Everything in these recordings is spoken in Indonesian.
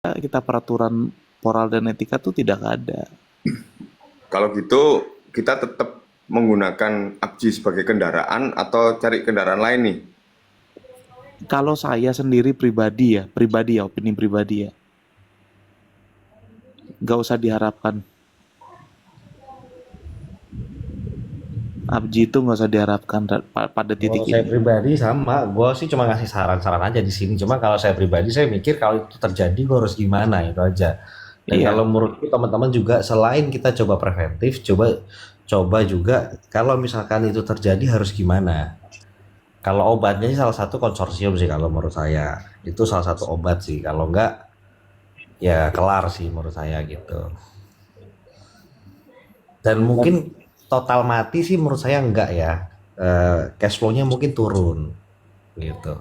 kita peraturan moral dan etika tuh tidak ada. Kalau gitu kita tetap menggunakan ABJI sebagai kendaraan atau cari kendaraan lain nih? Kalau saya sendiri pribadi ya, opini pribadi ya, nggak usah diharapkan. ABJI itu nggak usah diharapkan pada titik Kalau saya ini. pribadi sama, gue sih cuma ngasih saran-saran aja di sini. Cuma kalau saya pribadi, saya mikir kalau itu terjadi, gue harus gimana itu aja. Dan Iya, kalau menurutku teman-teman juga selain kita coba preventif, coba juga kalau misalkan itu terjadi harus gimana. Kalau obatnya sih salah satu konsorsium sih kalau menurut saya. Itu salah satu obat sih. Kalau enggak ya kelar sih menurut saya gitu. Dan mungkin total mati sih menurut saya enggak ya. Cash flow-nya mungkin turun gitu.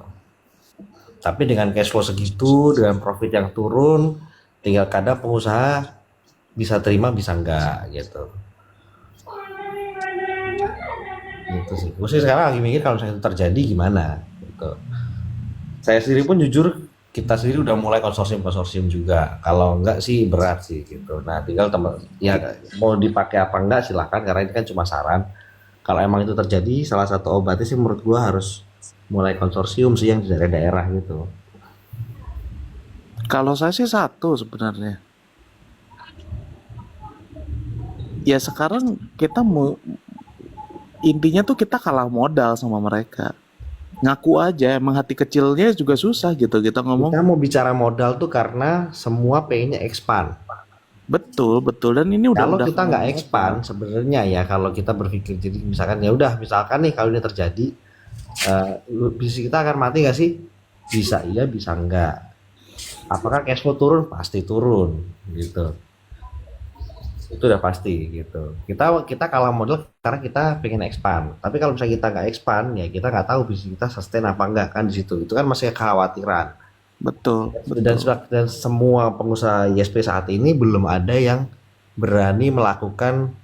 Tapi dengan cash flow segitu, dengan profit yang turun, tinggal kadang pengusaha bisa terima bisa enggak gitu. Gitu sih. Gue sih sekarang lagi mikir kalau misalnya itu terjadi gimana gitu. Saya sendiri pun jujur kita sendiri udah mulai konsorsium juga. Kalau enggak sih berat sih gitu. Nah, tinggal teman ya mau dipakai apa enggak silahkan karena ini kan cuma saran. Kalau emang itu terjadi, salah satu obatnya sih menurut gua harus mulai konsorsium sih yang di daerah-daerah gitu. kalau saya sih satu sebenarnya. Ya sekarang kita mau intinya tuh kita kalah modal sama mereka. Ngaku aja, emang hati kecilnya juga susah gitu kita ngomong. Kita mau bicara modal tuh karena semua pengennya expand. Betul, betul. Dan ini Kalau udah kita nggak expand kelewatan. sebenarnya ya kalau kita berpikir jadi misalkan ya udah misalkan nih kalau ini terjadi bisnis kita akan mati nggak sih? Bisa iya bisa enggak. Apakah cash flow turun? Pasti turun gitu. Itu udah pasti gitu. Kita kalah modal karena kita pengen expand. Tapi kalau misalnya kita nggak expand ya kita nggak tahu bisnis kita sustain apa enggak kan di situ. Itu kan masih kekhawatiran. Betul, Dan, betul. dan semua pengusaha ISP saat ini belum ada yang berani melakukan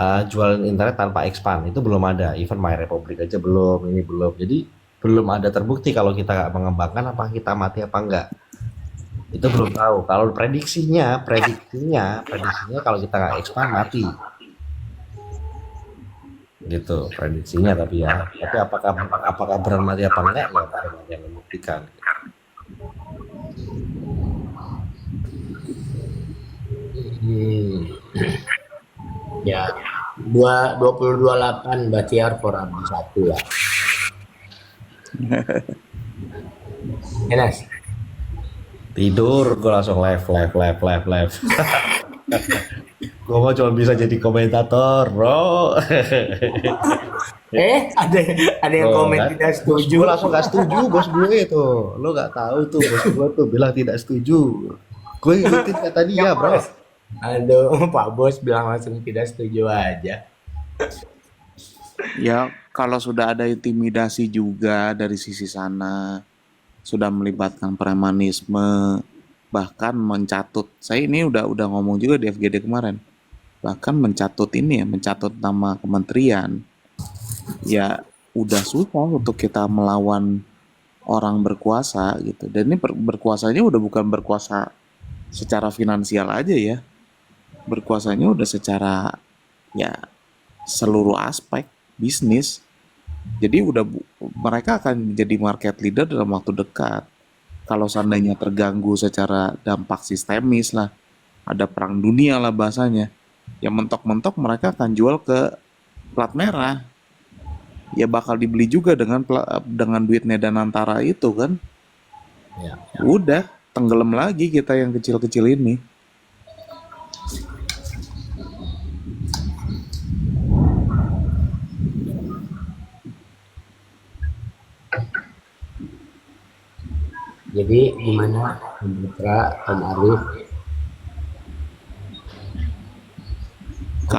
jualan internet tanpa expand. Itu belum ada. Even My Republic aja belum, ini belum. Jadi belum ada terbukti kalau kita nggak mengembangkan apa kita mati apa enggak. Itu belum tahu. Kalau prediksinya kalau kita nggak expand mati. Gitu prediksinya tapi ya. Tapi apakah benar mati apa enggak ya belum ada yang membuktikan. Hmm, ya 2028 Batiar for Abdi satu lah. Enas. Tidur gue langsung live. Gue mau cuma bisa jadi komentator bro. Ada yang Tuh, komen kan? tidak Bos setuju. gue langsung gak setuju bos gue tuh. Lo gak tahu tuh bos gue tuh bilang tidak setuju. Gue ikutin kata dia bro. Aduh, Pak Bos bilang langsung tidak setuju aja. Ya, kalau sudah ada intimidasi juga dari sisi sana, sudah melibatkan premanisme, bahkan mencatut. Saya ini udah ngomong juga di FGD kemarin. Bahkan mencatut ini ya, mencatut nama kementerian. Ya, udah susah untuk kita melawan orang berkuasa gitu. Dan ini berkuasanya udah bukan berkuasa secara finansial aja ya. Berkuasanya udah secara ya seluruh aspek bisnis. Jadi mereka akan jadi market leader dalam waktu dekat. Kalau seandainya terganggu secara dampak sistemis lah, ada perang dunia lah bahasanya. Ya mentok-mentok mereka akan jual ke plat merah. Ya bakal dibeli juga dengan duit Medan Antara itu kan. Ya. Udah tenggelam lagi kita yang kecil-kecil ini. Jadi gimana Om Putra, Om Arif